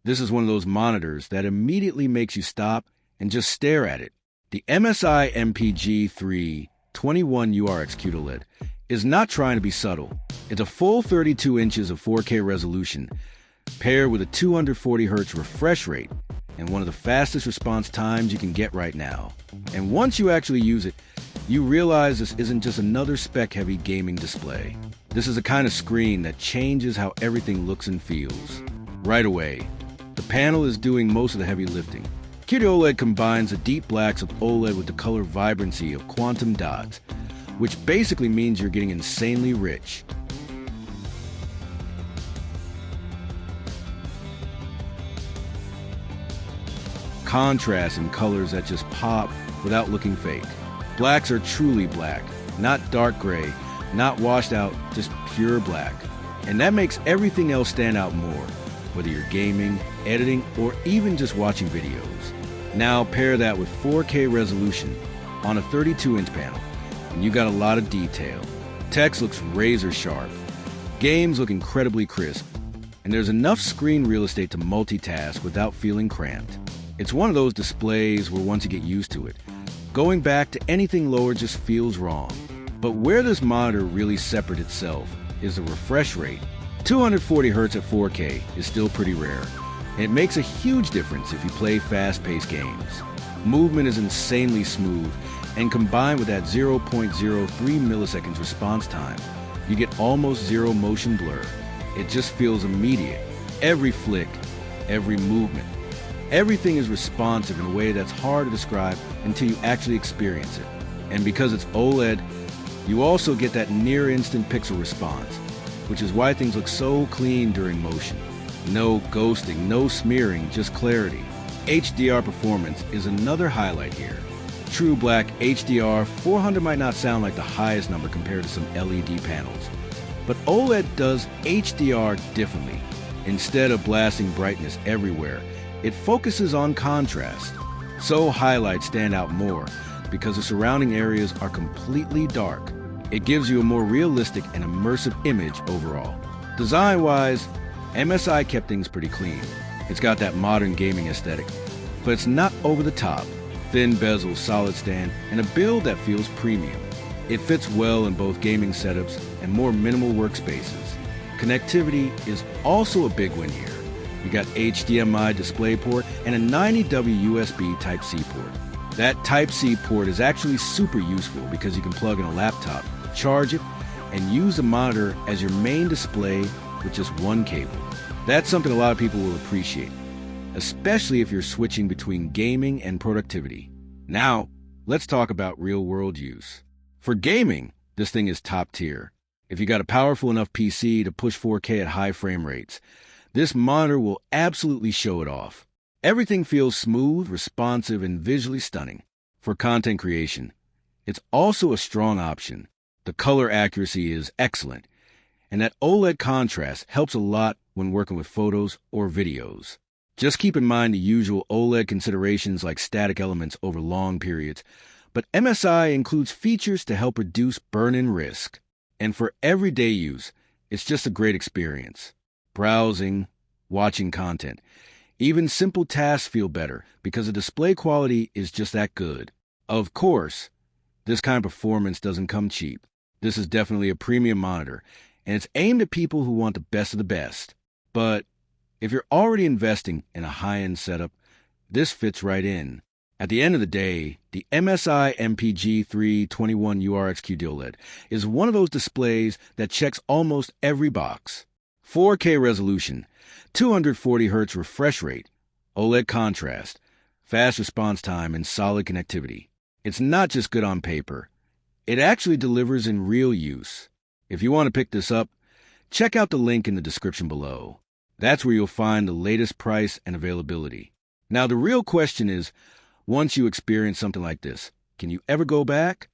This is one of those monitors that immediately makes you stop and just stare at it. The MSI MPG 321URX QD-OLED is not trying to be subtle. It's a full 32 inches of 4K resolution, paired with a 240Hz refresh rate and one of the fastest response times you can get right now. And once you actually use it, you realize this isn't just another spec-heavy gaming display. This is a kind of screen that changes how everything looks and feels. Right away, the panel is doing most of the heavy lifting. QD-OLED combines the deep blacks of OLED with the color vibrancy of quantum dots, which basically means you're getting insanely rich. Contrast and colors that just pop without looking fake. Blacks are truly black, not dark gray, not washed out, just pure black. And that makes everything else stand out more, whether you're gaming, editing, or even just watching videos. Now pair that with 4K resolution on a 32-inch panel, and you got a lot of detail. Text looks razor sharp, games look incredibly crisp, and there's enough screen real estate to multitask without feeling cramped. It's one of those displays where once you get used to it, going back to anything lower just feels wrong. But where this monitor really separates itself is the refresh rate. 240Hz at 4K is still pretty rare, and it makes a huge difference if you play fast-paced games. Movement is insanely smooth, and combined with that 0.03 milliseconds response time, you get almost zero motion blur. It just feels immediate. Every flick, every movement, everything is responsive in a way that's hard to describe until you actually experience it. And because it's OLED, you also get that near-instant pixel response, which is why things look so clean during motion. No ghosting, no smearing, just clarity. HDR performance is another highlight here. True black HDR 400 might not sound like the highest number compared to some LED panels, but OLED does HDR differently. Instead of blasting brightness everywhere, it focuses on contrast. So highlights stand out more because the surrounding areas are completely dark. It gives you a more realistic and immersive image overall. Design-wise, MSI kept things pretty clean. It's got that modern gaming aesthetic, but it's not over the top. Thin bezel, solid stand, and a build that feels premium. It fits well in both gaming setups and more minimal workspaces. Connectivity is also a big win here. You got HDMI DisplayPort and a 90W USB Type-C port. That Type-C port is actually super useful because you can plug in a laptop, charge it, and use the monitor as your main display with just one cable. That's something a lot of people will appreciate, especially if you're switching between gaming and productivity. Now, let's talk about real-world use. For gaming, this thing is top tier. If you got a powerful enough PC to push 4K at high frame rates, this monitor will absolutely show it off. Everything feels smooth, responsive, and visually stunning. For content creation, it's also a strong option. The color accuracy is excellent, and that OLED contrast helps a lot when working with photos or videos. Just keep in mind the usual OLED considerations like static elements over long periods, but MSI includes features to help reduce burn-in risk. And for everyday use, it's just a great experience. Browsing, watching content. Even simple tasks feel better because the display quality is just that good. Of course, this kind of performance doesn't come cheap. This is definitely a premium monitor, and it's aimed at people who want the best of the best. But if you're already investing in a high-end setup, this fits right in. At the end of the day, the MSI MPG 321URX QD-OLED is one of those displays that checks almost every box. 4K resolution, 240Hz refresh rate, OLED contrast, fast response time, and solid connectivity. It's not just good on paper. It actually delivers in real use. If you want to pick this up, check out the link in the description below. That's where you'll find the latest price and availability. Now, the real question is, once you experience something like this, can you ever go back?